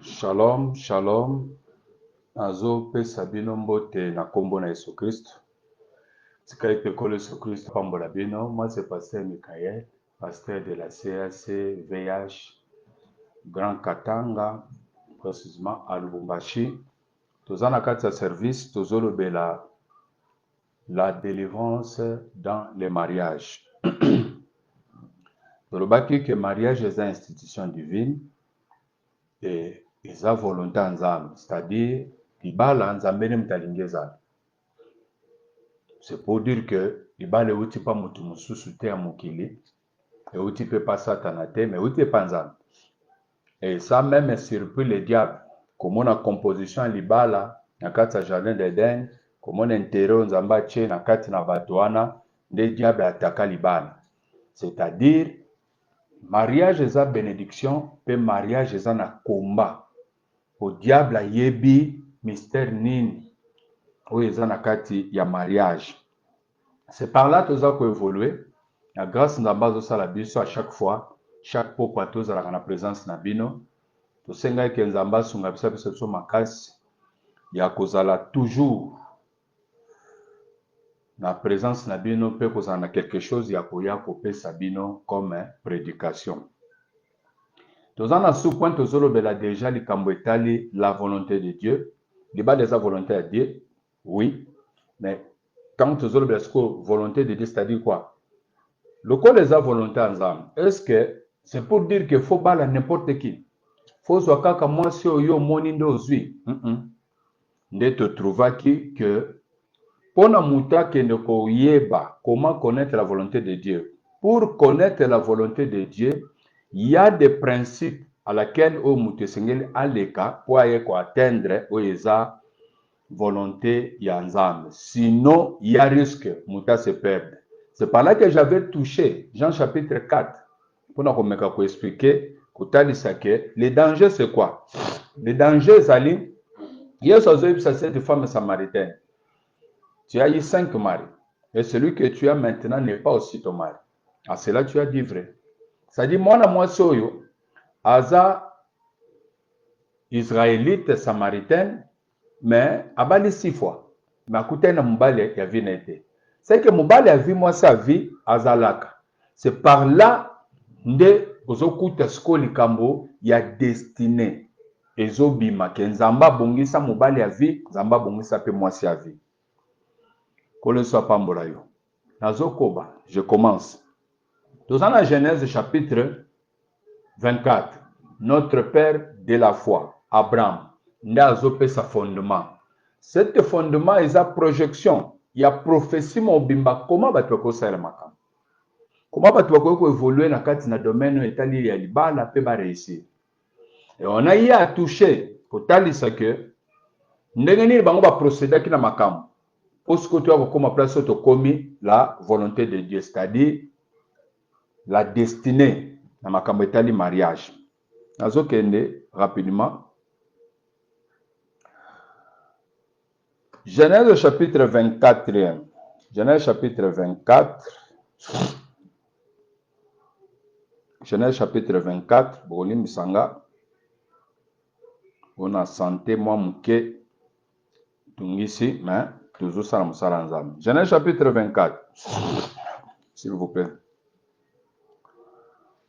Shalom, shalom. Azo pesa bino mbote na kombo na Yesu Christ. Tika ete kolo Yesu Christ pambola bino. Moi c'est pasteur Michael, pasteur de la CAC VH Grand Katanga, précisément à Lubumbashi. Toza na kati ya service tozolobela la délivrance dans les mariages. Tolobaki que mariage est une institution divine et eza volonté ya Nzambe, c'est-à-dire libala Nzambe ne mutalingi ezala. C'est pour dire que libala euti pa mutu mususu te ya mokili, euti pe pa Satana te, mais euti pa Nzambe. Et ça même surpris le diable. Comme na composition ya libala na kati ya jardin d'Eden, comme na intérêt Nzambe atie na kati na bato wana, nde diable ataka libala. C'est-à-dire mariage eza bénédiction, pe mariage eza na combat. Au diable ayebi mystère nini oyo eza na kati ya mariage. C'est par là toza ko évoluer. La grâce Nzambe azosala biso à chaque fois, chaque pokwa tozalaka na présence na bino. Tosenga ke Nzambe asunga biso makasi ya kozala toujours na présence na bino pe kozala na quelque chose ya koya kopesa bino comme prédication. Toza na sous-point tozolobela déjà likambo etali la volonté de Dieu. Liba déjà volonté de Dieu, oui, mais quand tozolobela siko volonté de Dieu, c'est-à-dire quoi? Le quoi les a volonté ensemble? Est-ce que c'est pour dire qu'il faut bala n'importe qui? Faut soit kaka moi si yo moni ndo zui. Nde te trouvaki que pona muta kende ko yeba comment connaître la volonté de Dieu. Pour connaître la volonté de Dieu, il y a des principes à laquelle au mutesengeli aleka pour atteindre oeza volonté ya Nzambe. Sinon, il y a risque muta se perdre. C'est par là que j'avais touché Jean chapitre 4 pour nous expliquer que le danger c'est quoi? Le danger c'est il y a cette femme samaritaine. Tu as eu 5 maris et celui que tu as maintenant n'est pas aussi ton mari. À cela tu as dit vrai. C'est-à-dire, moi soyo, aza israélite samaritaine, mais abali 6 fois. Mais écoutez, na mubali ya vie n'était. C'est que mubali a vu moi sa vie azalaka. C'est par là nde ozokuta sko likambo ya destiné. Ezobima ke Nzamba bongisa mubali ya vie, Nzamba bongisa pe moi sa vie. Kole soit pambola yo. Nazokoba, je commence. Dans la Genèse chapitre 24, notre père de la foi, Abraham, n'a pas sa fondement. Cet fondement est sa projection. Il y a prophétie mobimba. Comment va tu faire le makam? Comment va tu évoluer dans le domaine établi à Liba, la paix va réussir. Et on a eu à toucher, pour talisa que, n'engagez pas va procéder qui na makam. Pour ce que tu as comme place auto commis la volonté de Dieu, c'est-à-dire la destinée na makambo etali mariage. Nazokende rapidement. Genèse chapitre 24. Genèse chapitre 24. Genèse chapitre 24. Boli misanga. On a santé moi muke tungisi mais toujours ça musala nzambe. Genèse chapitre 24. S'il vous plaît.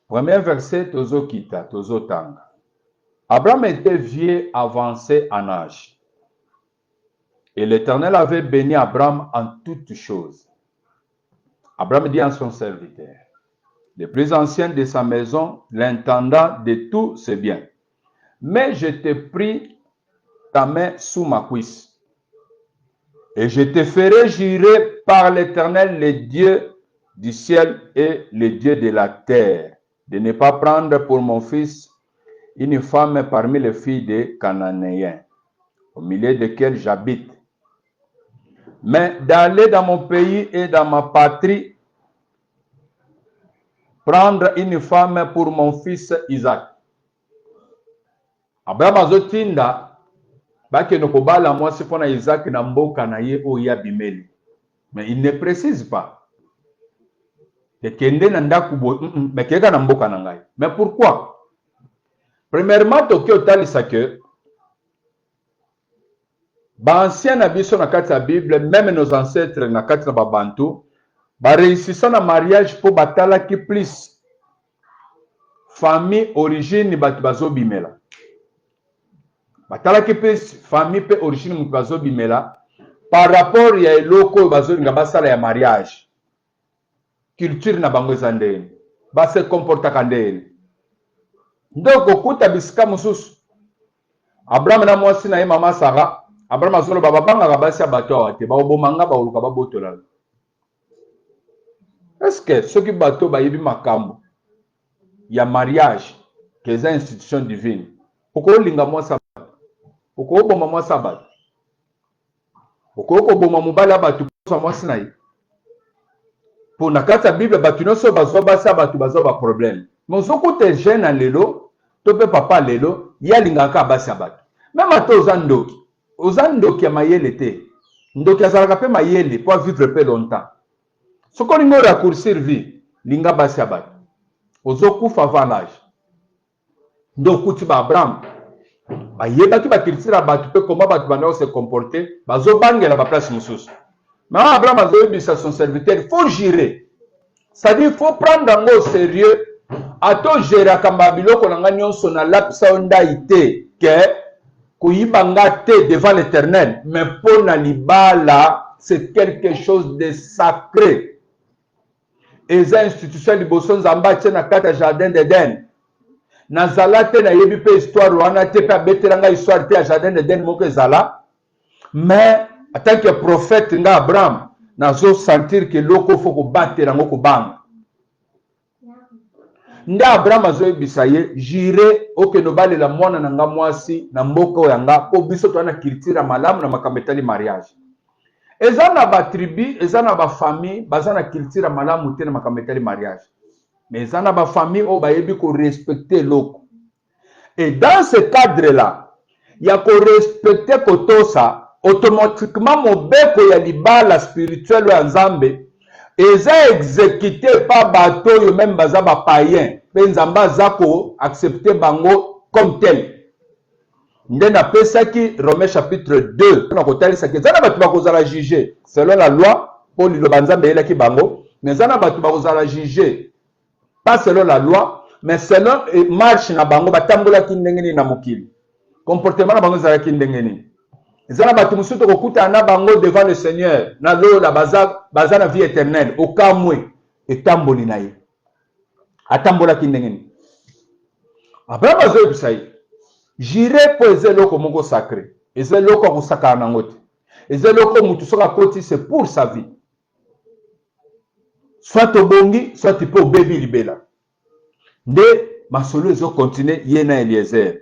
Premier verset, Tozo Kita, Tozo Tanga. Abraham était vieux, avancé en âge. Et l'Éternel avait béni Abraham en toutes choses. Abraham dit à son serviteur, le plus ancien de sa maison, l'intendant de tous ses biens. Mais je t'ai pris ta main sous ma cuisse. Et je te ferai jurer par l'Éternel, le Dieu du ciel et le Dieu de la terre, de ne pas prendre pour mon fils une femme parmi les filles des Cananéens, au milieu desquels j'habite, mais d'aller dans mon pays et dans ma patrie, prendre une femme pour mon fils Isaac. Abraham azotinda bake no kobala mwasi pona Isaac na mboka na ye oyo Abimeli. Mais il ne précise pas. Mais pourquoi? Premièrement, Tokyo Talisa que ancien nabiso na kati la Bible, même nos ancêtres na kati na babantu, réussissant na mariage pour batala qui plus famille origine batu bazo bimela. Batala qui plus famille pe origine mutu bazo bimela par rapport ya eloko bazo linga basala ya mariage. Culture na bango zandeni. Ba se comporta kandeni. Ndoko kuta bisika mususu. Abraham na mwasi na ye mama Sarah. Abraham azolo baba banga basi ya bato awate. Ba obomanga ba oluka ba botola. Est-ce que ceux qui bateau ba yebi makambo ya mariage que est une institution divine. Pourquoi linga mwasi bato? Pourquoi oboma mwasi bato? Pourquoi oboma mobala bato kwa mwasi na ye? Pour na kati ya Bible bato nyonso bazwa basi bato bazwa ba problème. Mais soko te jeune lelo, to pe papa lelo, ya lingaka basi bato. Même ato ozandoki. Ozandoki ya mayele te. Ndoki azalaka pe mayele pour vivre pe longtemps. Soko lingo raccourcir vie, linga basi bato. Ozokufa avant l'âge. Ndokuti ba Abraham. Ba yebaki ba kilitira bato pe comment bato bana se comporter, bazo bangela ba place mususu. Mais Abraham a dit à son serviteur, il faut gérer. C'est-à-dire, il faut prendre au sérieux. A to gérer à Kambabilo qu'on a gagné son lapsa ondaïté, que Kouyibanga te devant l'éternel. Mais pour Nalibala, c'est quelque chose de sacré. Et les institutions de Bosson Zamba tiennent à 4 jardin d'Éden. Nazalate na yebi pe histoire, wana te pe betelanga histoire te à jardin d'Éden moke zala. Mais en tant que prophète, Abraham, nazo sentir que loko faut battre rango ko bang. Nda Abraham azo bisaye, jire oke no bale la mwana nanga mwasi na mboko yanga po biso to na culture malamu na makambetali mariage. Ezana ba tribu, ezana ba famille, bazana culture malamu te na makambetali mariage. Mais ezana ba famille o ba yebi ko respecter loko. Et dans ce cadre-là, il y a ko respecter kotosa automatiquement mobeko ya libala spirituel ya Nzambe eza exécuté par bato yo même baza ba païen pe Nzamba zako accepter bango comme tel. Ndena pesaki Romains chapitre 2 na kotalisa ke zana bato bakozala juger selon la loi pour le Nzambe elaki bango mais zana bato bakozala juger pas selon la loi mais selon marche na bango batambola ki ndenge na mokili comportement na bango zala ki ndenge. Zana batu musuto kokuta na bango devant le Seigneur na lo la baza na vie éternelle okamwe etamboli na ye atambola kindengeni. Abraham azo bisai jire po ezeloko moko sacré ezeloko ko sakana na ngote ezeloko mutu soka koti c'est pour sa vie soit obongi soit tu peux obebi libela nde masolo ezo continuer yena Eliezer.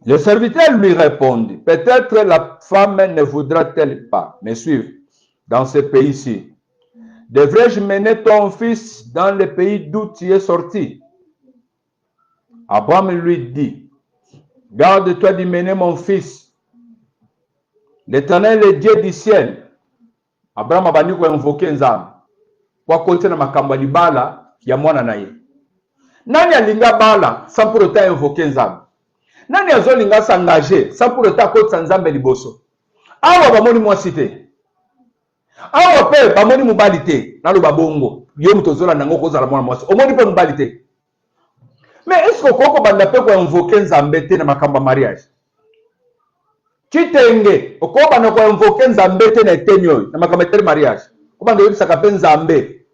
Le serviteur lui répondit, peut-être la femme ne voudra-t-elle pas me suivre dans ce pays-ci. Devrais-je mener ton fils dans le pays d'où tu es sorti? Abraham lui dit, garde-toi d'y mener mon fils. L'Éternel est Dieu du ciel. Abraham a banni ko invoquer Nzambe. Kwa kote na makambo libala ya mwana na ye. Nani alinga bala sans pour autant invoquer Nzambe? Nani azolinga s'engager sans pour autant kotsa Nzambe liboso? Awa bamoni mwasi te. Awa pe bamoni mobali te. Nalo babongo. Yo mutozola nango kozala mwana mwasi. Omoni pe mobali te. Mais est-ce que koko banda pe ko invoquer Nzambe te na makamba mariage? Chitenge, oko banda ko invoquer Nzambe te na etenyo na makamba te mariage. Ko banda yo saka pe Nzambe.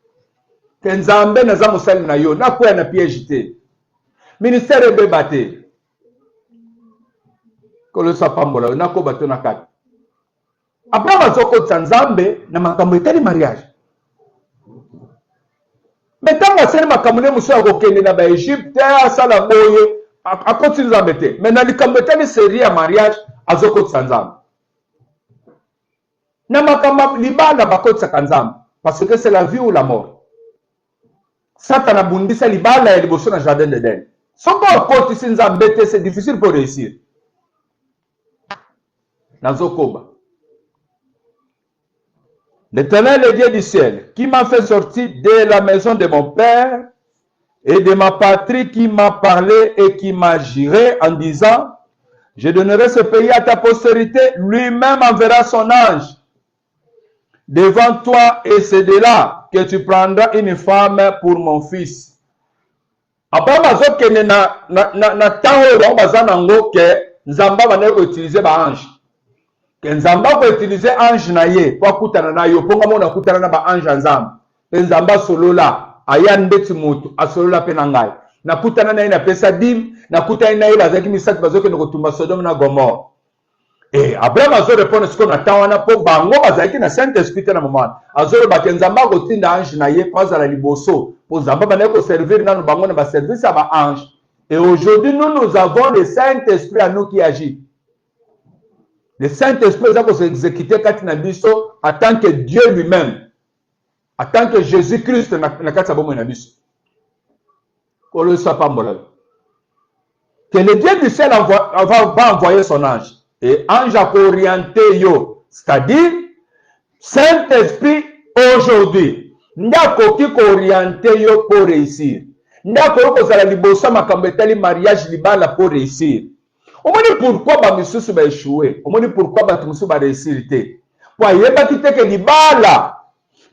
Ke Nzambe na za musali na yo na ko na piège te. Ministère beba te. Kolo sapambola na ko bato na kati. Abraham azoko Nzambe na makambo etali mariage. Metanga sene makambo ne muso akokende na ba Egypte asala boye akoti Nzambe te. Mais na likambo etali série ya mariage azoko Nzambe. Na makambo libala bakotsa Nzambe parce que c'est la vie ou la mort. Satan abundisa libala ya liboso na jardin d'Eden. Soko akoti Nzambe te c'est difficile pour réussir. Nazokoba. L'Éternel, le Dieu du ciel, qui m'a fait sortir de la maison de mon père et de ma patrie, qui m'a parlé et qui m'a juré en disant, je donnerai ce pays à ta postérité, lui-même enverra son ange devant toi et c'est de là que tu prendras une femme pour mon fils. Après, je na tango bazanango ke nzamba bana utiliser ba ange. Que nzamba ko utiliser ange na ye pour kutana na yo ponga mona kutana na ba ange nzamba. Nzamba solola aya ndeti mutu asolola pe na ngai. Na kutana na ye na pesa dim, na kutana na ye bazaki misaki bazoke no kotumba Sodome na Gomorrhe. Et Abraham a répondre ce qu'on attend wana po bango bazaki na Saint-Esprit na moment. Azoro ba nzamba ko tinda ange na ye pas à la liboso. Po nzamba bana ko servir na bango na ba service à ba ange. Et aujourd'hui nous avons le Saint-Esprit à nous qui agit. Le Saint-Esprit va s'exécuter en tant que Dieu lui-même, en tant que Jésus-Christ na katsabo na biso. Ko le soit pas molal. Que le Dieu du ciel va envoyer son ange. Et ange a orienté yo, c'est-à-dire Saint-Esprit aujourd'hui. Ndako ki ko orienté yo pour réussir. Ndako ko zala libosa makambo etali mariage libala pour réussir. On me dit pourquoi ba misusu ba échouer. On me dit pourquoi ba tumusu ba réussir té. Pour yeba ki te ke libala.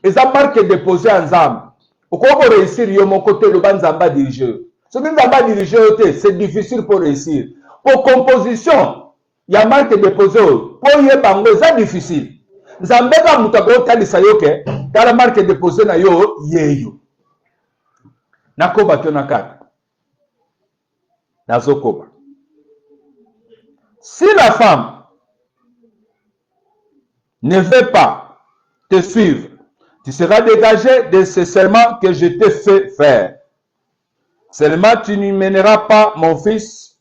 Eza marque déposé en zam. Oko ko réussir yo mon côté le banzamba diriger. Ce que nzamba diriger c'est difficile pour réussir. Pour composition il y a marque déposé pour yeba ngo c'est difficile. Nzambe ka mutako talisa yo ke tala marque déposé na yo yeyo. Nakoba to nakata. Nazokoba. Si la femme ne veut pas te suivre, tu seras dégagé de ce serment que je t'ai fait faire. Seulement tu n'y mèneras pas mon fils.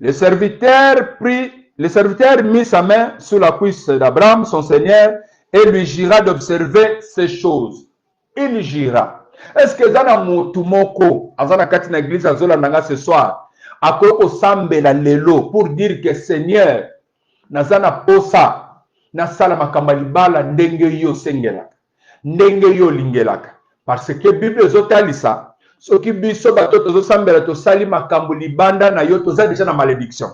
Le serviteur mit sa main sous la cuisse d'Abraham, son seigneur, et lui jura d'observer ces choses. Il jura. Est-ce que Zana Motumoko, Azana Katina Église Azola Nanga ce soir, Akoko Sambela Lelo, pour dire que Seigneur, Nazana Posa, Nasala Makambalibala, Ndenge yo Sengela, Ndenge yo Lingelaka. Parce que Bible Zotalisa, ce qui biso bato Sambela to Sali Makambulibanda, na yo toza déjà na malédiction.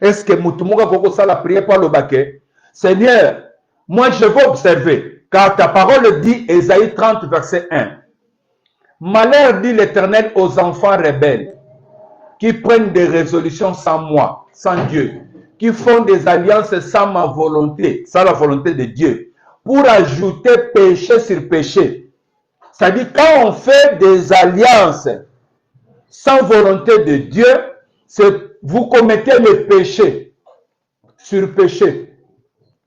Est-ce que Mutumuka Koko Sala prière pour le baquet? Seigneur, moi je veux observer, car ta parole dit, Ésaïe 30, verset 1. Malheur dit l'Éternel aux enfants rebelles, qui prennent des résolutions sans moi, sans Dieu, qui font des alliances sans ma volonté, sans la volonté de Dieu, pour ajouter péché sur péché. C'est-à-dire, quand on fait des alliances sans volonté de Dieu, vous commettez le péché sur péché.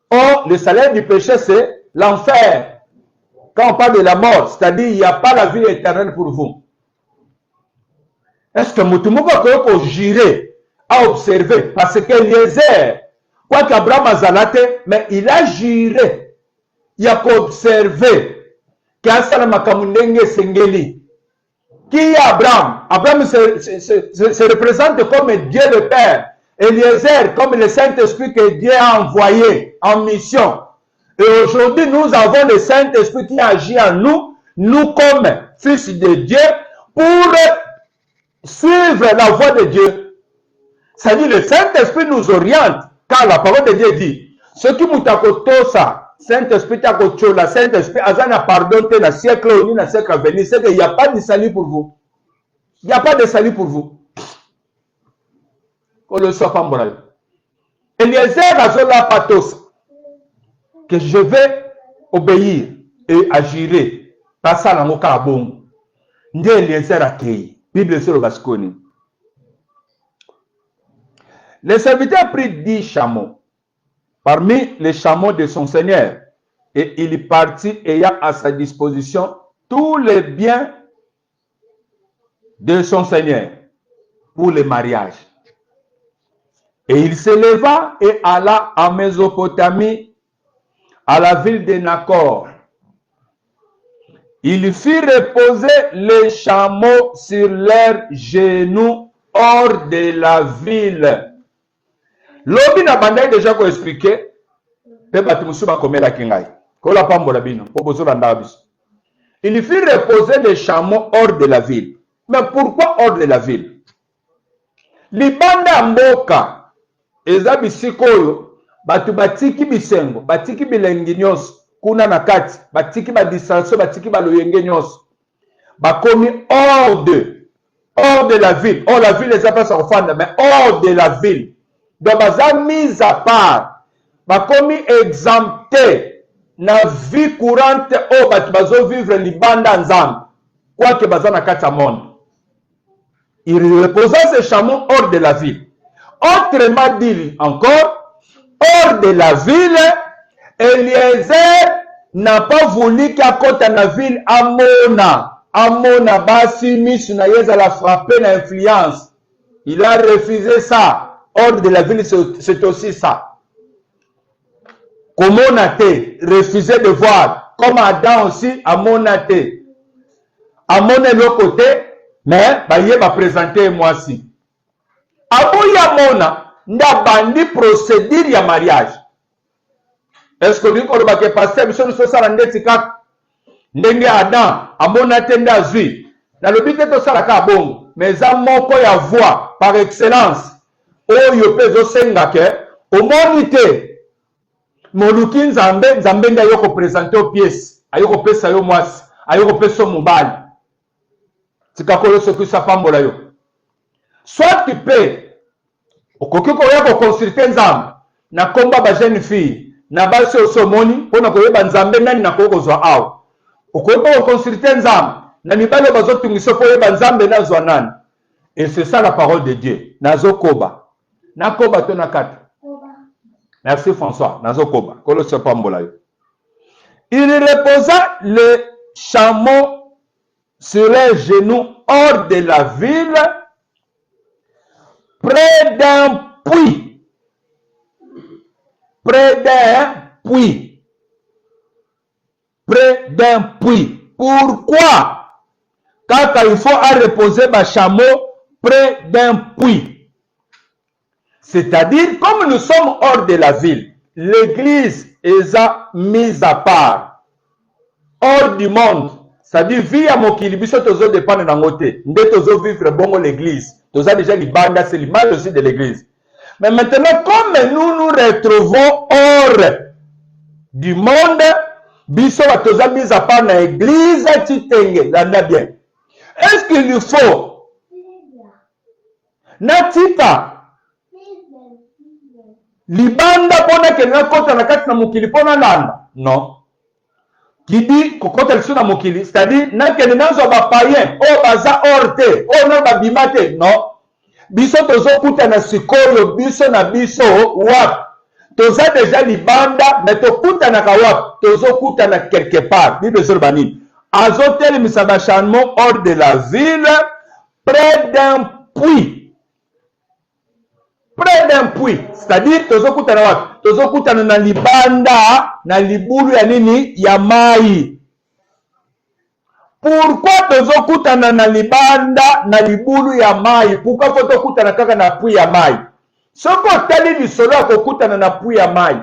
Or, le salaire du péché, c'est l'enfer. Quand on parle de la mort, c'est-à-dire, il n'y a pas la vie éternelle pour vous. Est-ce que Moutoumouka peut jurer à observer? Parce que Eliezer, quoi qu'Abraham a zalaté, mais il a juré. Il a observé qu'Asala Makamundenge Sengeli. Qui est Abraham? Abraham se représente comme Dieu le Père. Eliezer comme le Saint-Esprit que Dieu a envoyé en mission. Et aujourd'hui, nous avons le Saint-Esprit qui agit en nous, nous comme fils de Dieu, pour suivre la voie de Dieu. C'est-à-dire le Saint-Esprit nous oriente, car la parole de Dieu dit, ce qui mutakotosa, Saint-Esprit takochola, Saint-Esprit azana pardon te na siècle ou na siècle à venir, c'est qu'il n'y a pas de salut pour vous. Il n'y a pas de salut pour vous. Qu'on le soit pas moral. Eliezer azola patos, que je vais obéir et agir. Pas ça la moka bon. Nde Eliezer akei. Bible sur le Basconi. Le serviteur prit 10 chameaux parmi les chameaux de son seigneur et il partit ayant à sa disposition tous les biens de son seigneur pour le mariage. Et il se leva et alla en Mésopotamie à la ville de Nakor. Il fit reposer les chameaux sur leurs genoux hors de la ville. Lobi na bandai déjà ko expliquer pe batimusu ba komela kingai. Il fit reposer les chameaux hors de la ville. Mais pourquoi hors de la ville? Libanda mboka eza bisika oyo batu batiki bisengo, batiki bilengi nyonso kuna na kati, batiki ba distance, batiki ba loyenge nyonso. Bakomi hors de la ville. Hors la ville eza pas sa ofanda, mais hors de la ville. Donc baza mise à part. Bakomi exempté na vie courante o batu bazo vivre libanda nzambe. Quoique baza na kati ya monde. Il reposa ses chameaux hors de la ville. Autrement dit encore, hors de la ville, Eliezer n'a pas voulu qu'à côté de la ville Amona basi misu na yeza la frapper na influence. Il a refusé ça. Hors de la ville, c'est aussi ça. Comment on a été refusé de voir. Comme Adam aussi, Amon a été. Amon est l'autre côté, mais il va présenter moi aussi. Aboya Mona n'a bandi procédure ya mariage. Est-ce que nous avons que pasteur monsieur nous sommes rendés kaka ndenge Adam Amona tenda zui. Na lobite to sala ka bongo, mais za moko ya voix par excellence. Oyo pezo senga ke omonite moluki nzambe nda yoko présenter au pièce ayoko pesa yo mwasi ayoko pesa mobali tikakolo soki sa pambola yo soit tu peux okoki koya ko consulter nzambe na komba ba jeune fille na basi osomoni pona koyeba nzambe nani na kokozwa awa okoki ko consulter nzambe na mibale bazotungisa koyeba nzambe na zwa nani. Et c'est ça la parole de Dieu. Nazokoba Nakoba to nakata. Merci François. Nazokoba. Il reposa le chameau sur les genoux hors de la ville, près d'un puits. Près d'un puits. Près d'un puits. Pourquoi? Car il faut reposer ma chameau près d'un puits. C'est-à-dire, comme nous sommes hors de la ville, l'église est mise à part, hors du monde. C'est-à-dire, via mokili, biso tozo dépendre d'un côté. Nde tozo vivre bongo l'église. Tozo déjà libanda, c'est l'image aussi de l'église. Mais maintenant, comme nous nous retrouvons hors du monde, biso tozo mise à part dans l'église, titenge, landa bien. Est-ce qu'il faut natita libanda pona ke na kota na kati na mokili pona landa? Non. Qui dit kokota liso na mokili, c'est-à-dire na ke nazo ba païen o baza orte o na ba bimate? Non. Biso tozo kuta na sikoyo biso na biso wap. Toza déjà libanda mais to kuta na ka wap. Tozo kuta na quelque part. Bible sur bani. Azotel misabachano hors de la ville, près d'un puits. Près d'un puits, c'est-à-dire tozokuta na libanda na libulu ya nini ya mai. Pourquoi tozokuta na libanda na libulu ya mai? Pourquoi faut tokuta na kaka na puits ya mai? Soko tali lisolo akokuta na puits ya mai.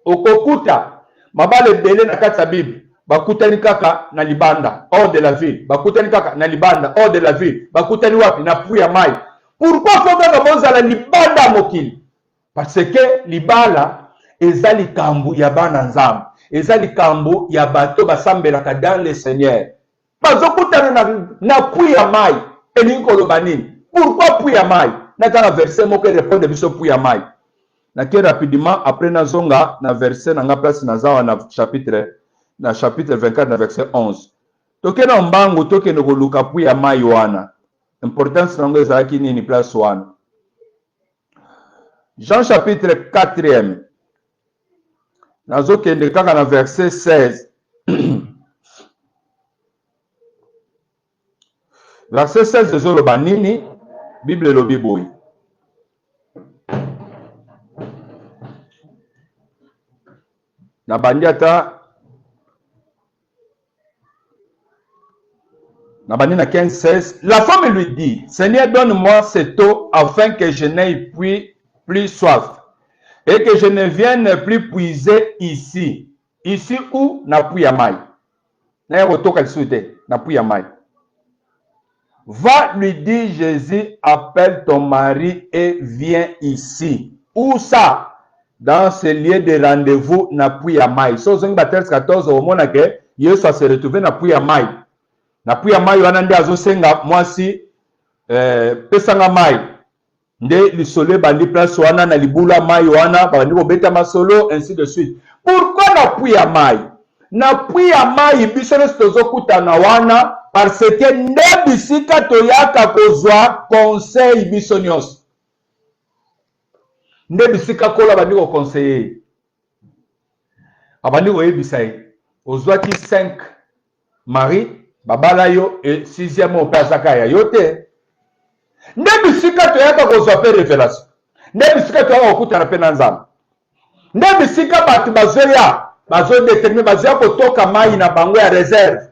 Okokuta mabale bele na kati ya Bible. Bakutani kaka na libanda hors de la ville. Bakutani kaka na libanda hors de la ville. Bakutani wapi? Na puits ya mai. Pourquoi faut que la libanda mokili? Parce que libala eza likambu ya bana nzambe, eza likambu ya bato basambelaka dans le Seigneur. Bazokutana na puits ya mai elingi koloba nini? Pourquoi puits ya mai? Natana verset moko répondre biso puits ya mai. Nake rapidement après nazonga na verset na nga place nazawa na chapitre 24 na verset 11. Tokena mbangu tokene koluka puits ya mai wana. Importance nango ezalaki nini place wana? Jean chapitre 4e. Nazokende kaka na verset 16. Verset 16 ezoloba nini? Bible elobi boyi. Na bandi ata na 15-16, la femme lui dit, Seigneur, donne-moi cette eau afin que je n'aie plus soif et que je ne vienne plus puiser ici. Ici où na puya mai. Na yotoka lisute na puya mai. Va, lui dit Jésus, appelle ton mari et viens ici. Où ça? Dans ce lieu de rendez-vous na puya mai. So zongi Matthieu 14 au mona ke Yesu a se retrouvé na puya mai. Na puya mai wana nde azosenga mwasi pesanga mai. Nde lisolo bandi place wana na libula mai wana bandi kobeta masolo ainsi de suite. Pourquoi na puya mai? Na puya mai biso tozokutana wana parce que nde bisika toyaka kozwa conseil biso nyonso. Nde bisika kola bandi ko conseiller. Abandi koyebisa ye ozwaki 5 mari babala yo et 6e ope azaka ya yo te. Nde bisika toyaka kozwa pe révélation. Nde bisika toyaka kokutana pe na Nzambe. Nde bisika bato bazoya bazodetermine bazoya kotoka mai na bango ya réserve.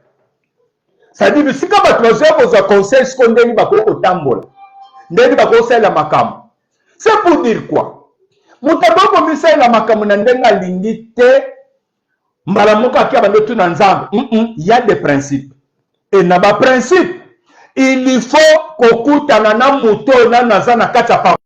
C'est-à-dire bisika bato bazoya kozwa conseil siko ndeni bakoki kotambola. Ndeni bakoki kosalela makambo. C'est pour dire quoi? Moto aboko misalela makambo na ndenge alingi te mbala moko akia bando tu na Nzambe. Il y a des principes. Et na ba principe il faut kokutana na moto na naza na kati ya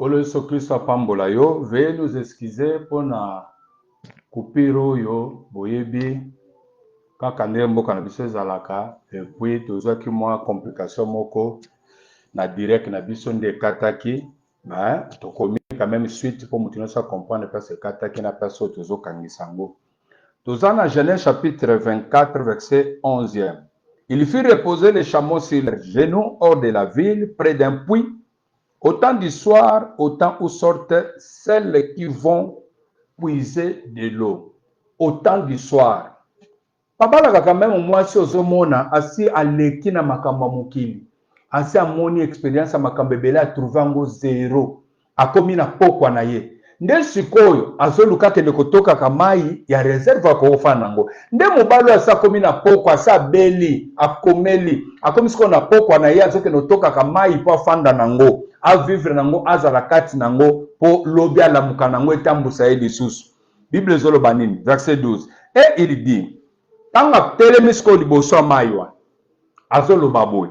Nkolo Yesu Kristo apambola yo. Veuillez nous excuser pour na coupure yo boyebi kaka nde mboka na biso ezalaka, et puis tozwaki mwa complication moko na direct na biso nde ekataki, mais tokomi quand même suite pour moto nyonso comprendre place ekataki na place oyo tozokangisa yango. Toza na Genèse chapitre 24 verset 11e. Il fit reposer les chameaux sur leurs genoux hors de la ville, près d'un puits, au temps du soir, au temps où sortent celles qui vont puiser de l'eau. Au temps du soir. Babalaka quand même mwasi ozomona asi aleki na makambo mokili. Asi amoni expérience ya makambo ebele atrouva ngo zero. Akomi na pokwa na ye. Nde sikoyo azoluka kende kotoka kamai ya reserve akofana ngo. Nde mobalo asa komi na pokwa asa beli akomeli. Akomi siko na pokwa na ye azoke notoka kamai po afanda nango. A vivre nango azala kati nango po lobi alamuka nango etambusa ye lisusu. Bible zoloba nini? Verset 12. Et il dit, tanga telemisko liboso maiwa azoloba boy.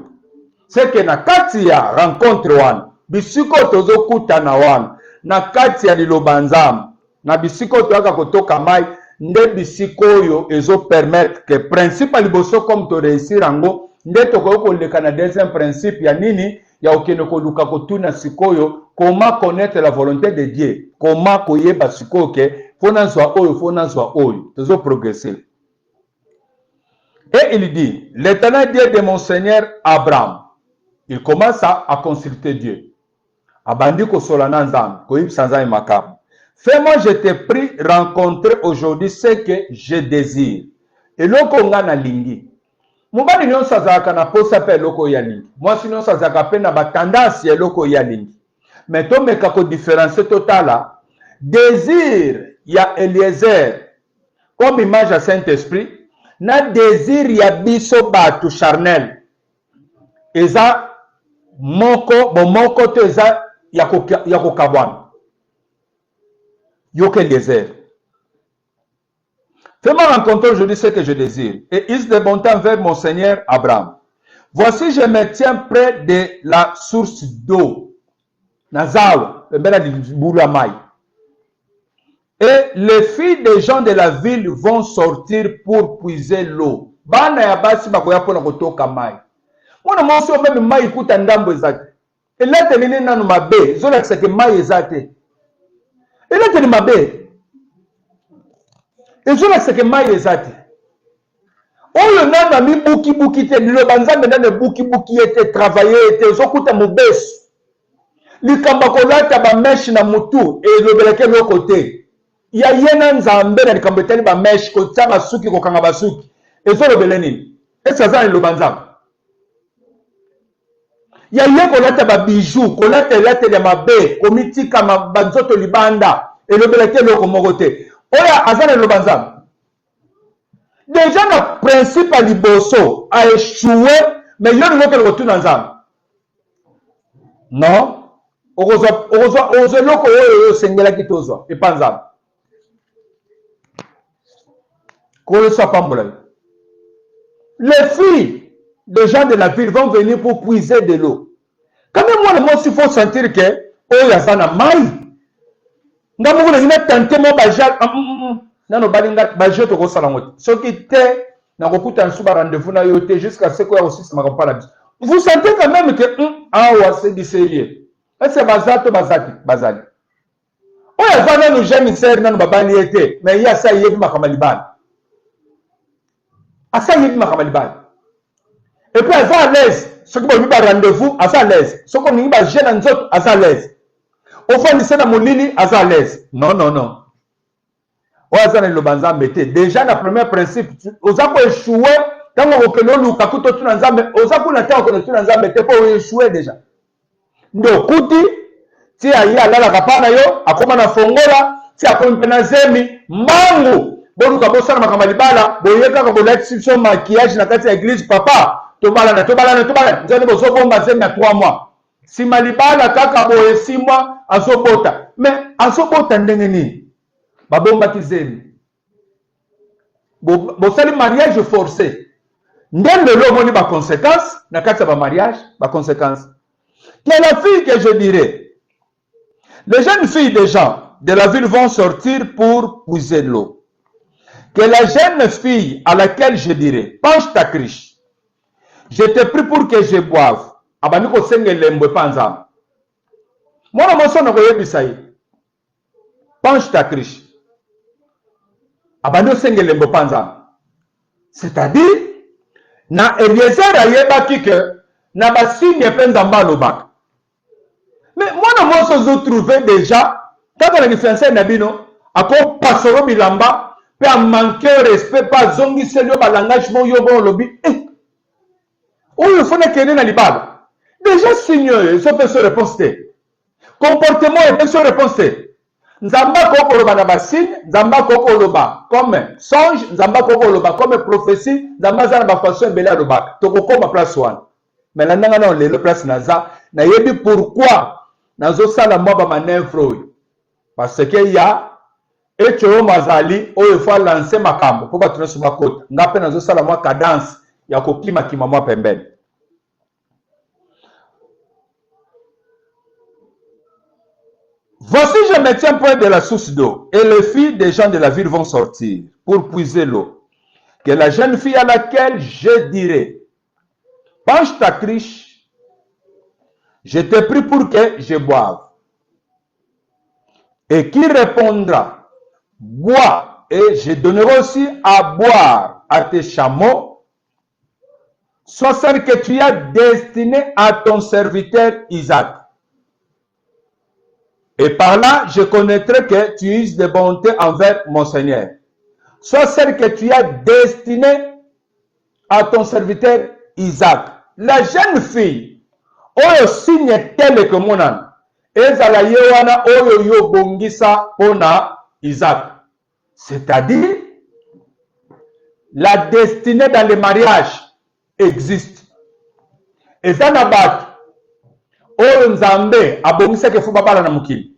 C'est que na kati ya rencontre wana bisiko tozokuta na wana na kati ya liloba nzambe na bisiko toyaka kotoka mai nde bisiko oyo ezo permettre que principe liboso comme to réussir yango nde tokoki koleka na deuxième principe ya nini ya okende koluka kotuna sikoyo comment connaître la volonté de Dieu, comment koyeba sikoyo ke fona zwa oyo tozo progresser. Et il dit, l'Éternel Dieu de mon Seigneur Abraham. Il commence à consulter Dieu. Abandi ko solana nzambe, ko yipsanza imakabu. Fais-moi, je te prie, rencontrer aujourd'hui ce que je désire. Et loko ngana lingi. Mubali nyonso azalaka na posa pe loko ya lingi. Mwasi nyonso azalaka pe na batendance ya loko ya lingi. Mais tomeka ko différencier totala. Désir ya Eliezer comme image à Saint-Esprit. Na désir ya biso batu charnel. Eza moko, bomoko te eza yako kabwana. Yoke désir. Fais-moi rencontrer aujourd'hui ce que je désire. Et is de bon temps vers mon Seigneur Abraham. Voici, je me tiens près de la source d'eau. Nazawa, le bel Boulamai. Et les filles des gens de la ville vont sortir pour puiser l'eau. Bana ya basi bakoya pona kotoka mai. Mwana mwasi o meme mai kuta ndambo ezate. Elete nini nanu mabe, zola kiseke mai ezate. Elete ni mabe. Ezola kiseke mai ezate. Oyo nana mi buki buki te, nilo banzambe nane buki buki ete, travailler ete, zokuta mubesu. Likamba kolata ba mesh na mutu, e lobeleke lo kote. Ya yena nzambe na likambo etali ba mesh ko tia basuki ko kanga basuki ezolo beleni esaza ni lobanza ya ye ko lata ba bijou ko lata ya mabe ko mitika banzoto libanda elobeleke loko moko te oya azana lobanza déjà na principe liboso a échoué mais yo ne loko tuna nzambe non ozo loko oyo sengela kitozwa epanza. Les filles des gens de la ville vont venir pour puiser de l'eau. Quand même, moi, il faut sentir que oh, ya sana mai. Ngamu na ina tante mo bajal na no balinga bajo to ko sala ngoti. So ki te na ko kuta nsuba rendez-vous na yote jusqu'à ce que aussi ma pas la. Vous sentez quand même que ah c'est du sérieux. Est-ce bazato bazali. Oh ya sana no jamais ser na no babali ete, mais ya sa yebi makamalibana. Asa yebi makamalibana. Et puis asa à l'aise, ce qui va rendez-vous asa à l'aise. Ce qu'on va jeune nzoto asa à l'aise. Au fond, c'est dans mon lit, à l'aise. Non. Oazana le banza mette. Déjà, le premier principe, aux a échoué, quand on reconnaît le kakuto tout ensemble, aux a pour la terre, on tout ensemble, pour échouer déjà. Donc, kuti, si aïe à la rapana yo, à comment na fongola, si à comme penazemi, mango, bon, nous avons ma kamalibala, boyeka, comme l'exception maquillage, na kati église, papa, tobala, nous avons besoin de bomba à 3 mois. Si malibala kaka boye 6 mois azobota mais azobota ndenge nini babomba kizemi bo sali mariage forcé ndenge lo moni ba conséquences na kati ba mariage ba conséquences. Quelle la fille que je dirais Les jeunes filles des gens de la ville vont sortir pour puiser l'eau. Que la jeune fille à laquelle je dirai, penche ta criche, je te prie pour que je boive. Abaniko senge lembe panza. Moi, je suis penche ta criche. Abaniko senge lembe panza. C'est-à-dire, na Eliezer ayebaki que na basigne penzamba lobak. Mais moi, je me trouvé déjà, quand on a dit français, à quoi passer bilamba, peut manquer respect, pas zongi, c'est le langage, mon yobo lobby. Où il faut que na libala. Déjà, signe, ça peut se répondre. Comportement peut se répondre. Nzamba koko loba na basine, nzamba koko loba comme songe, nzamba koko loba comme prophétie, nzamba za na ba façon bela loba. Toko koma place one. Mais là nanga na le place naza, na yebi pourquoi nazo sala mwa ba manœuvre parce que ya echo mazali oyo faut lancer makambo pour batuna sur makota. Ngape nazo sala mwa cadence ya kokima kima mwa pembeni. Voici, je me tiens près de la source d'eau, et les filles des gens de la ville vont sortir pour puiser l'eau. Que la jeune fille à laquelle je dirai, penche ta criche, je te prie pour que je boive. Et qui répondra, bois, et je donnerai aussi à boire à tes chameaux, soit celle que tu as destinée à ton serviteur Isaac. Et par là, je connaîtrai que tu uses de bonté envers mon Seigneur. Soit celle que tu as destinée à ton serviteur Isaac. La jeune fille, oyo signe tel que mon âme, ezala yewana oyo yo bongisa pona Isaac. C'est-à-dire, la destinée dans le mariage existe. Et ça n'a pas. Oyo nzambe abongisa ke fuba bala na mukili.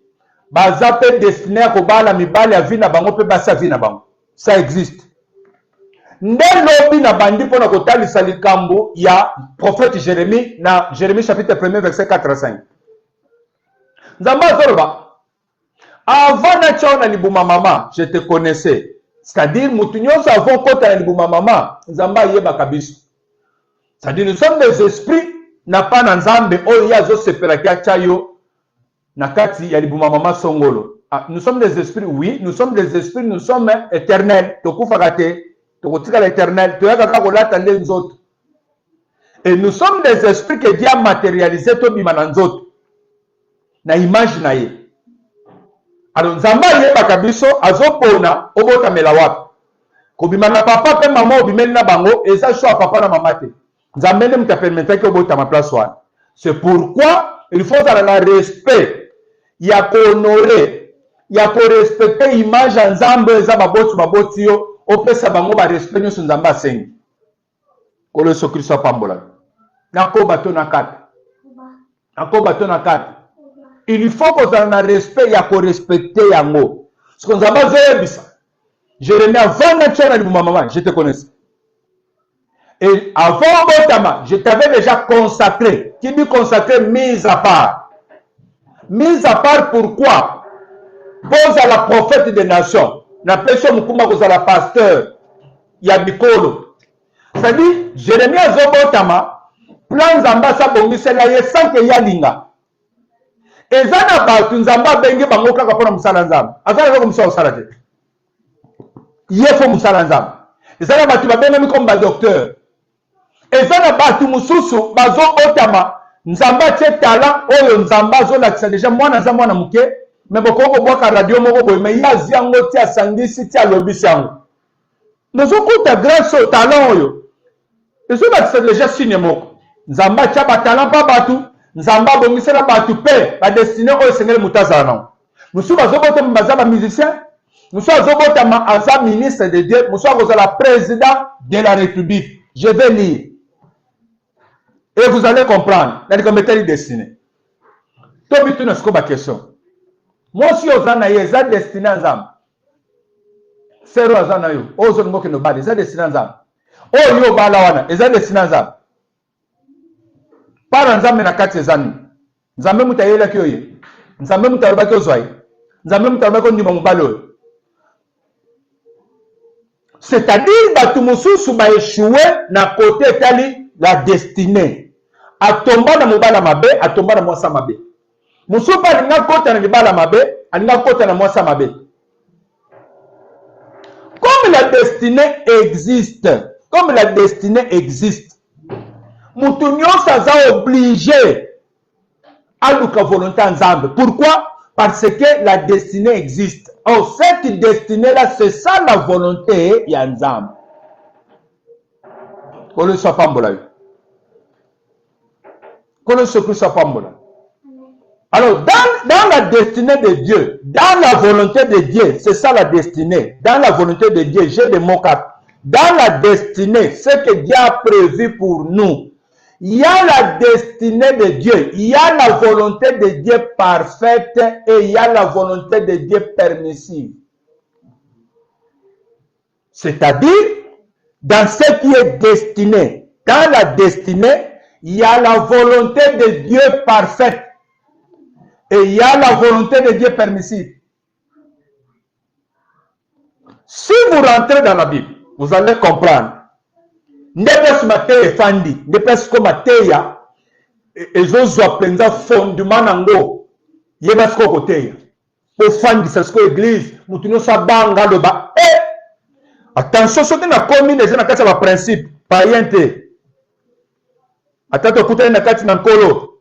Baza pe destiné ko bala mibali ya vina bango pe basa vina bango. Ça existe. Ndelobi na bandi pona kotalisa likambo ya prophète Jérémie na Jérémie chapitre 1 verset 4 à 5. Nzamba zoroba. Avant na tchao na libuma mama, je te connaissais. C'est-à-dire mutu nyonso avant kota na libuma mama, nzamba yeba kabiso. C'est-à-dire nous sommes des esprits na pa na nzambe oyo ya zo sepela kiacha yo na kati ya libuma mama songolo. Nous sommes des esprits, oui, nous sommes des esprits, nous sommes éternels. Tokufa kate, tokotika l'éternel, toyaka kakolata nde nzoto. Et nous sommes des esprits que Dieu a matérialisé to bima na nzoto. Na image na ye. Alors nzamba yeba kabiso azopona obota melawapi. Kobima na papa pe mama obimeli na bango eza choix papa na mama te. Nzambe ne permettait que obota ma place one. C'est pourquoi il faut avoir le respect. Il y a qu'on honorer, il y a qu'on respecter l'image en Nzambe za baboti yo, opesa bango ba respect nyo Nzamba sengi. Kolo so Kristo pambola. Nako bato na kata. Nako bato na kata. Il faut qu'on ait un respect, il y a qu'on respecter yango. Ce qu'on Nzamba zebisa. Jérémie avant na tchana li maman, je te connais. Et avant Botama, je t'avais déjà consacré. Qui dit consacré, mise à part. Mise à part pourquoi? Pose à la prophète des nations. La personne Mukuma cause à la pasteur. Yabikolo. C'est-à-dire, Jérémie Azobotama, plan Zamba Sabongi, c'est là, il sent qu'il y a linga. Et Zana Batu, Nzamba Bengi Bangoka Kapona Musalanzam. Azana comme ça au Salade. Yefo Musalanzam. Et Zana Batu Babena comme docteur. Et Zana Batu Mususu, Bazo Otama. Nzamba tche talent oyo nzamba zo lakisa déjà mwana za mwana muke mais bokoko boka radio moko boy mais yazi yango tia sangisi tia lobisi yango nozo kuta grâce au talent oyo ezo lakisa déjà signe moko nzamba tcha ba talent pa batu nzamba bongisa na batu pe ba destiné oyo sengele mutaza non musu bazobota mbaza ba musicien musu azobota ma aza ministre de Dieu musu akozala président de la République. Je vais lire. Et vous allez comprendre. Il y a des méthodes destinées. Tout le monde a une question. Moi, si vous avez une destinée en Zam, c'est quoi ça? Vous avez une destinée en Zam. Vous avez une destinée en Zam. Par en Zam, il y a 4 ans. Zam, vous avez une Nzambe mutaloba ko zwa. Nzambe mutaloba ko ndima mobalo. C'est-à-dire batu mususu ba échoué na côté tali la destinée. Atomba na mobala mabe, atomba na mwasa mabe. Mususu pa linga kota na libala mabe, alinga kota na mwasa mabe. Comme la destinée existe, mutu nyonso aza obligé à luka volonté nzambe. Pourquoi? Parce que la destinée existe. Oh, cette destinée-là, c'est ça la volonté ya nzambe. Kolo so pambola. Kolo so kusa pambola. Alors, dans la destinée de Dieu, dans la volonté de Dieu, c'est ça la destinée. Dans la volonté de Dieu, j'ai des mots quatre. Dans la destinée, ce que Dieu a prévu pour nous, il y a la destinée de Dieu, il y a la volonté de Dieu parfaite et il y a la volonté de Dieu permissive. C'est-à-dire, dans ce qui est destiné, dans la destinée, il y a la volonté de Dieu parfaite et il y a la volonté de Dieu permissive. Si vous rentrez dans la Bible, vous allez comprendre. Nepes mateya fandi, nepes ko mateya ezozwa penza fondement nango yebas ko koteya. Po fandi sa sko église, mutu no sabanga loba attention soki na komi les na kati ba principe païen te. Atato kutana na kati na nkolo.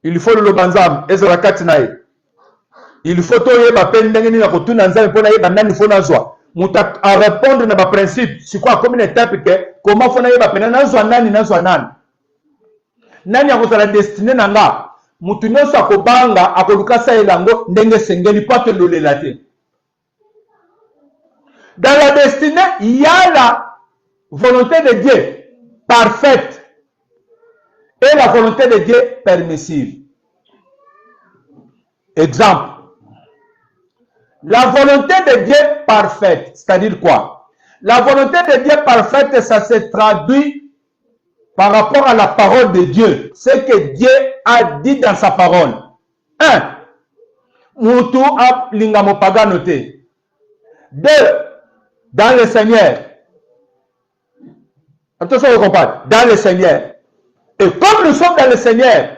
Il faut le banzam ezra kati nae. Il faut to yeba pendenge ni na kotuna nzambe pona yeba nani fo nazwa. Muta à répondre na ba principe c'est quoi comme une étape que comment faut na yeba pena nazwa nani nani akozala destiné nanga mutu nyonso akobanga akoluka saelango ndenge sengeli pote lolela te. Dans la destinée il y a la volonté de Dieu parfaite et la volonté de Dieu permissive. Exemple, la volonté de Dieu parfaite, c'est-à-dire quoi? La volonté de Dieu parfaite, ça se traduit par rapport à la parole de Dieu. Ce que Dieu a dit dans sa parole. 1. Mutu a lingamo paganote. 2. Dans le Seigneur. Attention, vous comprenez? Dans le Seigneur. Et comme nous sommes dans le Seigneur,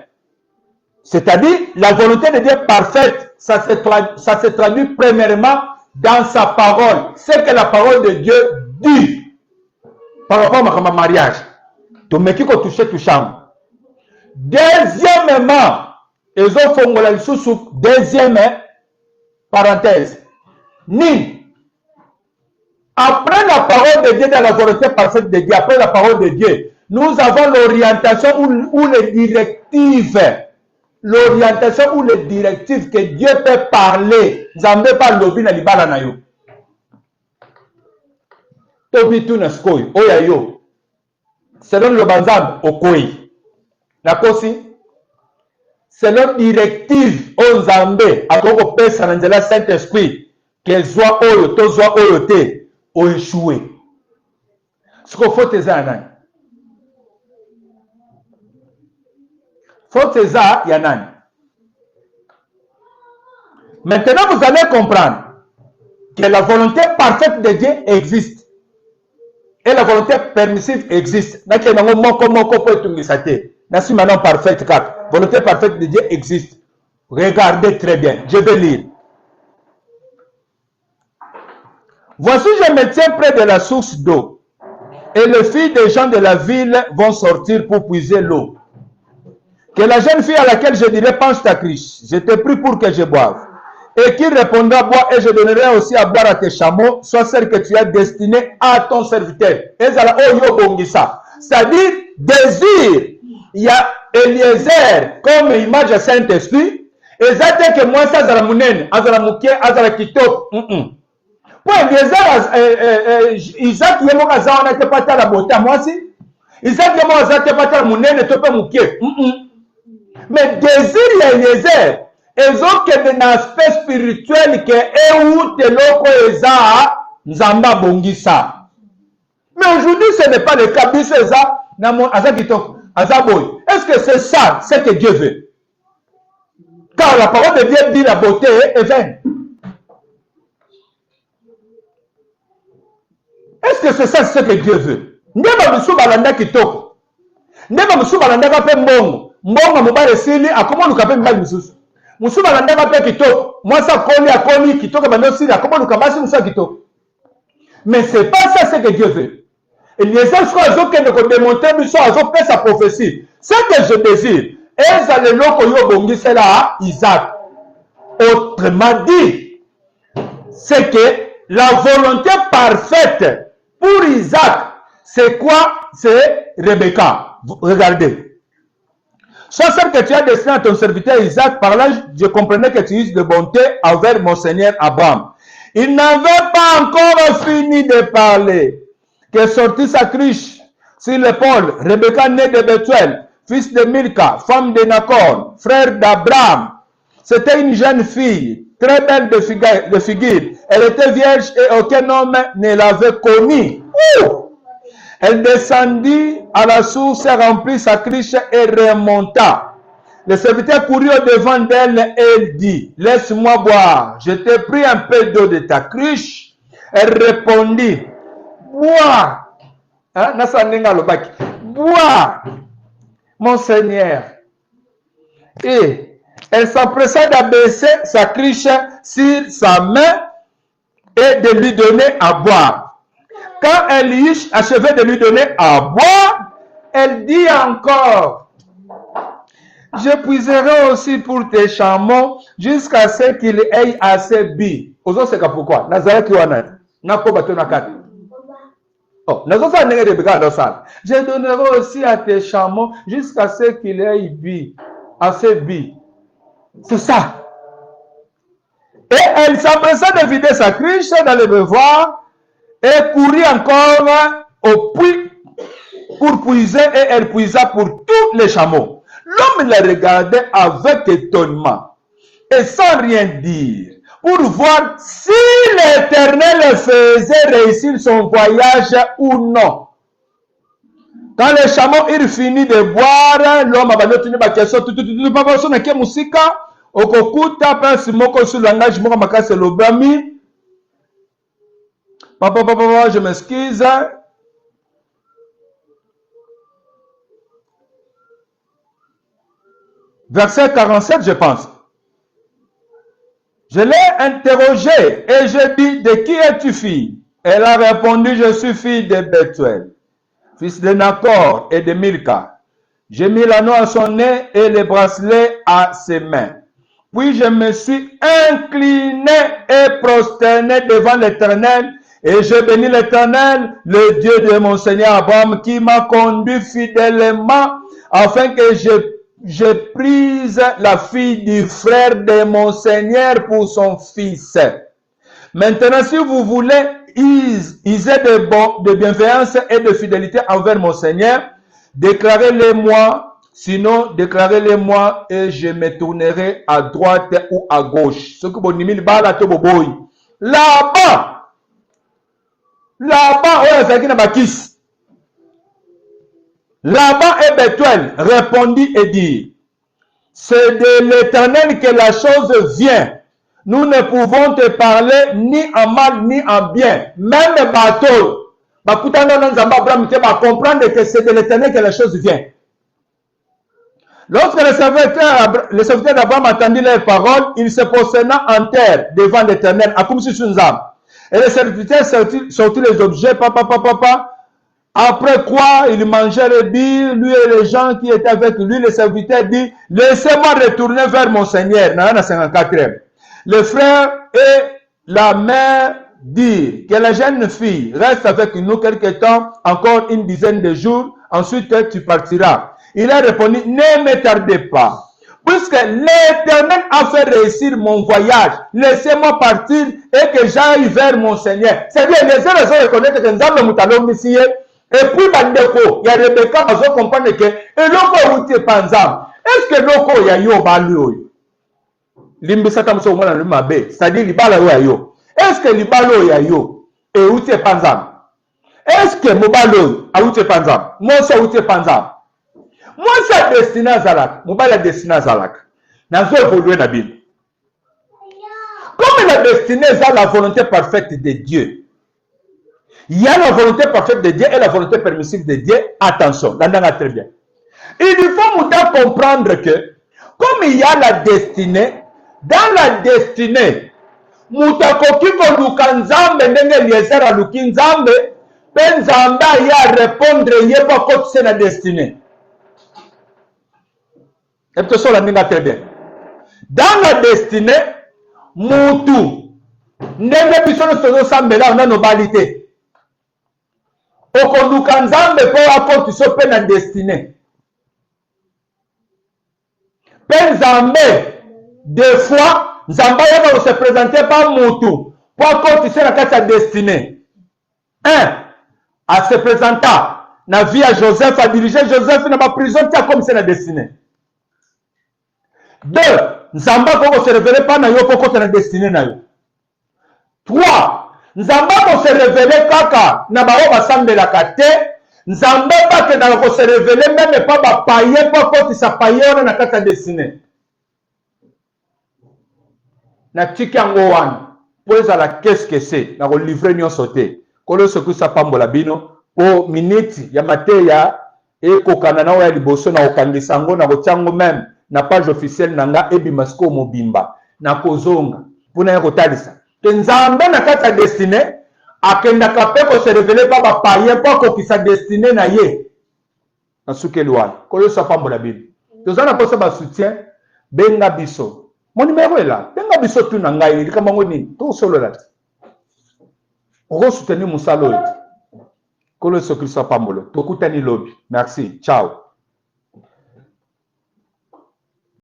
c'est-à-dire la volonté de Dieu parfaite, ça se traduit premièrement dans sa parole. C'est que la parole de Dieu dit par rapport à ma mariage. Tu me qui touché tout chambre. Deuxièmement, deuxième parenthèse. Ni après la parole de Dieu dans la volonté parfaite de Dieu, après la parole de Dieu, nous avons l'orientation ou les directives. L'orientation ou les directives que Dieu peut parler. Zambé pas lobby na libala na yo. Tobi tu na skoi. Oya yo. Selon le banzam okoi. Na kosi. Selon directive o Zambé akoko pesa na nzela Saint-Esprit que zwa oyo to zwa oyo te o échoué. Ce qu'il faut te dire. Faut ça, Yanan. Maintenant, vous allez comprendre que la volonté parfaite de Dieu existe. Et la volonté permissive existe. La volonté parfaite de Dieu existe. Regardez très bien. Je vais lire. Voici, je me tiens près de la source d'eau. Et les filles des gens de la ville vont sortir pour puiser l'eau. Que la jeune fille à laquelle je dirai, penche ta cruche, je t'ai pris pour que je boive. Et qui répondra, bois, et je donnerai aussi à boire à tes chameaux, soit celle que tu as destinée à ton serviteur. C'est-à-dire, désir. Il y a Eliezer comme image à Saint-Esprit. Et ça que moi, ça, c'est la mounène, azala mouké, azala kitop. Pour Eliezer, Isaac, il y a mon azala, on n'a pas la beauté à moi aussi. Isaac, il y a mon azala, pas la mounène, et tu peux mouké. Mais désir ya Eliezer ezoke de aspect spirituel que eute loko eza nzamba bongisa. Mais aujourd'hui ce n'est pas le cas. Biso eza na mon aza kitoko aza boy. Est-ce que c'est ça ce que Dieu veut? Car la parole de Dieu dit la beauté est vaine. Est-ce que c'est ça ce que Dieu veut? Ndeba musu balanda kitoko. Ndeba musu balanda ka pe mbongo. Mbongo mobale sili akoma luka pe mbali mususu. Musu balanda ka pe kitoko. Mwasa koli akoli kitoko bando sili akoma luka basi musu kitoko. Mais c'est pas ça ce que Dieu veut. Et les autres fois, ils ont démontré, ils ont fait sa prophétie. Ce que je désire, ils allaient l'okoyo c'est là Isaac. Autrement dit, c'est que la volonté parfaite pour Isaac, c'est quoi? C'est Rebecca. Regardez. Soit celle que tu as destiné à ton serviteur Isaac, par là, je comprenais que tu uses de bonté envers mon Seigneur Abraham. Il n'avait pas encore fini de parler que sortit sa cruche sur l'épaule, Rebecca née de Bethuel, fils de Milka, femme de Nacor, frère d'Abraham. C'était une jeune fille, très belle de figure. Elle était vierge et aucun homme ne l'avait connue. Elle descendit à la source, remplit sa cruche et remonta. Le serviteur courut au-devant d'elle et dit, laisse-moi boire. Je t'ai pris un peu d'eau de ta cruche. Elle répondit, bois. Bois, mon Seigneur. Et elle s'empressa d'abaisser sa cruche sur sa main et de lui donner à boire. Quand elle eut achevé de lui donner à boire, elle dit encore, je puiserai aussi pour tes chameaux jusqu'à ce qu'il ait assez bu. Ozo c'est pourquoi Nazareth wana na ko bato na kati. Oh, nazosa nenge de bika do sala. Je donnerai aussi à tes chameaux jusqu'à ce qu'il ait bu, assez bu. C'est ça. Et elle s'empressa de vider sa cruche dans le bevoir et courit encore au puits pour puiser et elle puisa pour tous les chameaux. L'homme la regardait avec étonnement et sans rien dire pour voir si l'Éternel faisait réussir son voyage ou non. Quand les chameaux eurent fini de boire, l'homme avait tenu ma question, papa son ake musika, okokuta pense moko sur langage moko makase lobami. Papa, je m'excuse. Verset 47, je pense. Je l'ai interrogé et je dis, de qui es-tu fille? Elle a répondu, je suis fille de Bethuel, fils de Nacor et de Milka. J'ai mis l'anneau à son nez et le bracelet à ses mains. Puis je me suis incliné et prosterné devant l'Éternel et je bénis l'Éternel, le Dieu de mon Seigneur Abraham, qui m'a conduit fidèlement afin que je prise la fille du frère de mon Seigneur pour son fils. Maintenant, si vous voulez user de bienveillance et de fidélité envers mon Seigneur, déclarez-les-moi, sinon déclarez-les-moi et je me tournerai à droite ou à gauche. Ce que vous dites, Laban et Bethuel répondit et dit, c'est de l'Éternel que la chose vient. Nous ne pouvons te parler ni en mal ni en bien. Même les bateaux, comprendre que c'est de l'Éternel que la chose vient. Lorsque le serviteur d'Abraham entendit leurs paroles, il se prosterna en terre devant l'Éternel, et le serviteur sortit les objets, papa. Après quoi, il mangeait le but, lui et les gens qui étaient avec lui, le serviteur dit, laissez-moi retourner vers mon Seigneur. Le frère et la mère dirent que la jeune fille reste avec nous quelque temps, encore une dizaine de jours, ensuite tu partiras. Il a répondu, ne me tardez pas. Puisque l'Éternel a fait réussir mon voyage, laissez-moi partir et que j'aille vers mon Seigneur. C'est-à-dire, les gens reconnaissent que nous avons ici. Et puis, bandeko, il y a Rebecca, on va comprendre que, et l'oko outé panzam, est-ce que l'oko ya yo balu? Limbisata mso mwana lumabe, c'est-à-dire libala yo yo. Est-ce que libalo ya yo, et outé panzam? Est-ce que mobalo a outé panzam? Moi, ça outé panzam. Moi, ça destiné à Zalak, mobile destiné à Zalak. nazo évoluer na bino. Comme la destinée est la volonté parfaite de Dieu, il y a la volonté parfaite de Dieu et la volonté permissive de Dieu. Attention, là, très bien. Il faut nous comprendre que, comme il y a la destinée, dans la destinée, mutakoki koluka nzambe ndenge Eliezer aluki nzambe, pe nzambe ya répondre yeba kotise na destinée. Et tout ça, là, très bien. Dans la destinée, mutu ndenge biso tozo sambela na nobalité. Okoluka nzambe po akotise pe na destinée. Pe nzambe des fois nzamba va se présenter par mutu pour akotise na kati ya destinée. Un, à se présenter na vie à Joseph, à diriger Joseph na ma prison comme c'est la destinée. Deux, nzamba ko se révéler pas na yo pour na destinée na yo. Trois, nzamba ko se révéler kaka na ba o basambela kate, nzamba ba ke na ko se révéler même pas ba paye pour ko sa paye na kati ya destinée. Na tikango wana, poza la qu'est-ce que c'est na ko livrer nyo sauté. Kolo se ku sa pambola bino o minute ya mateya e kokana na ya liboso na okangisa ngo na kochango même na page officielle nanga ebimasko mobimba na kozonga puna ya kotalisa ke nzambe na kati ya destinée akendaka pe ko se révéler pa ba paye po ko kisa destinée na ye na sukeli wana kolo sa pambola bino tozana posa ba soutien benga biso mon numéro est là benga biso tu na ngai likamba ngoni to solo la on soutenir musalo kolo so Christo pambolo to kutani lobby merci ciao.